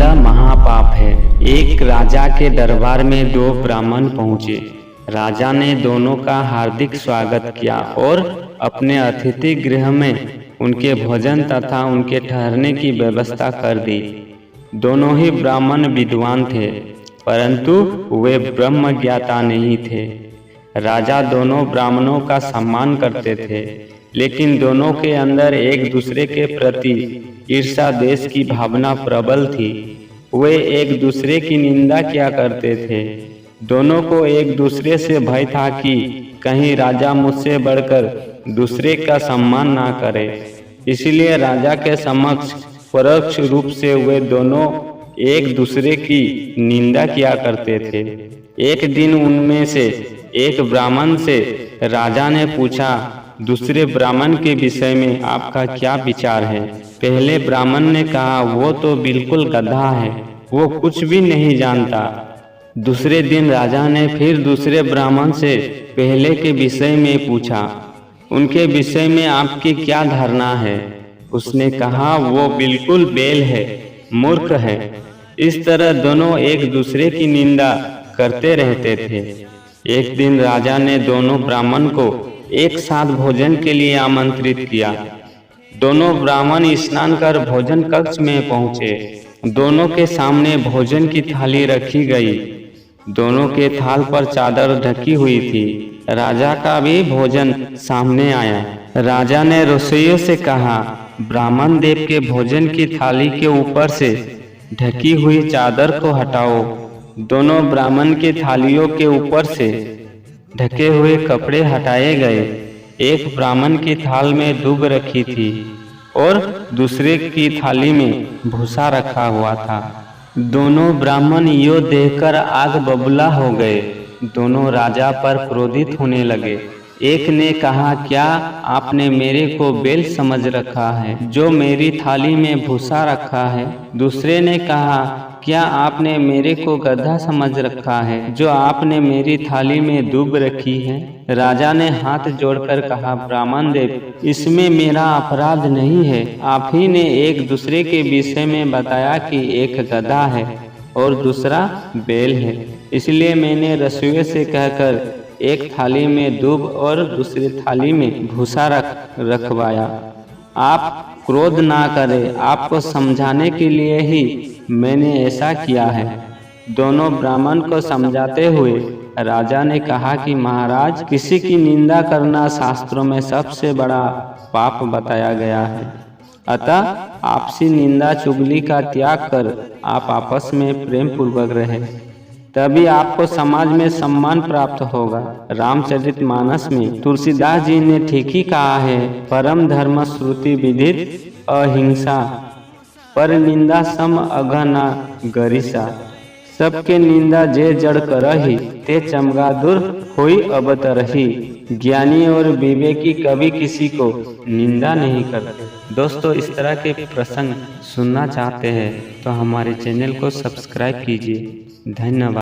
निंदा महापाप है। एक राजा के दरबार में दो ब्राह्मण पहुँचे। राजा ने दोनों का हार्दिक स्वागत किया और अपने अतिथि गृह में उनके भोजन तथा उनके ठहरने की व्यवस्था कर दी। दोनों ही ब्राह्मण विद्वान थे, परंतु वे ब्रह्म ज्ञाता नहीं थे। राजा दोनों ब्राह्मणों का सम्मान करते थे, लेकिन दोनों के अंदर एक दूसरे के प्रति ईर्ष्या द्वेष की भावना प्रबल थी। वे एक दूसरे की निंदा किया करते थे। दोनों को एक दूसरे से भय था कि कहीं राजा मुझसे बढ़कर दूसरे का सम्मान ना करे। इसलिए राजा के समक्ष परोक्ष रूप से वे दोनों एक दूसरे की निंदा किया करते थे। एक दिन उनमें से एक ब्राह्मण से राजा ने पूछा, दूसरे ब्राह्मण के विषय में आपका क्या विचार है? पहले ब्राह्मण ने कहा, वो तो बिल्कुल गधा है, वो कुछ भी नहीं जानता। दूसरे दिन राजा ने फिर दूसरे ब्राह्मण से पहले के विषय में पूछा, उनके विषय में आपकी क्या धारणा है? उसने कहा, वो बिल्कुल बेल है, मूर्ख है। इस तरह दोनों एक दूसरे की निंदा करते रहते थे। एक दिन राजा ने दोनों ब्राह्मण को एक साथ भोजन के लिए आमंत्रित किया। दोनों ब्राह्मण स्नान कर भोजन कक्ष में पहुँचे। दोनों के सामने भोजन की थाली रखी गई। दोनों के थाल पर चादर ढकी हुई थी। राजा का भी भोजन सामने आया। राजा ने रसोइयों से कहा, ब्राह्मण देव के भोजन की थाली के ऊपर से ढकी हुई चादर को हटाओ। दोनों ब्राह्मण की थालियों के ऊपर से ढके हुए कपड़े हटाए गए। एक ब्राह्मण की थाल में दूब रखी थी और दूसरे की थाली में भूसा रखा हुआ था। दोनों ब्राह्मण यो देखकर आग बबूला हो गए। दोनों राजा पर क्रोधित होने लगे। एक ने कहा, क्या आपने मेरे को बेल समझ रखा है जो मेरी थाली में भूसा रखा है? दूसरे ने कहा, क्या आपने मेरे को गधा समझ रखा है जो आपने मेरी थाली में दूब रखी है? राजा ने हाथ जोड़कर कहा, ब्राह्मण देव, इसमें मेरा अपराध नहीं है। आप ही ने एक दूसरे के विषय में बताया कि एक गधा है और दूसरा बेल है, इसलिए मैंने रसोइये से कहकर एक थाली में दूब और दूसरी थाली में भूसा रखवाया। आप क्रोध ना करें, आपको समझाने के लिए ही मैंने ऐसा किया है। दोनों ब्राह्मण को समझाते हुए राजा ने कहा कि महाराज, किसी की निंदा करना शास्त्रों में सबसे बड़ा पाप बताया गया है। अतः आपसी निंदा चुगली का त्याग कर आप आपस में प्रेम पूर्वक रहे, तभी आपको समाज में सम्मान प्राप्त होगा। रामचरितमानस में तुलसीदास जी ने ठीक ही कहा है, परम धर्म श्रुति विदित अहिंसा, पर निंदा सम अघना गरिसा। सबके निंदा जे जड़ करही, ते चमगादुर होई अब तरही। ज्ञानी और विवेकी कभी किसी को निंदा नहीं करते। दोस्तों, इस तरह के प्रसंग सुनना चाहते हैं तो हमारे चैनल को सब्सक्राइब कीजिए। धन्यवाद।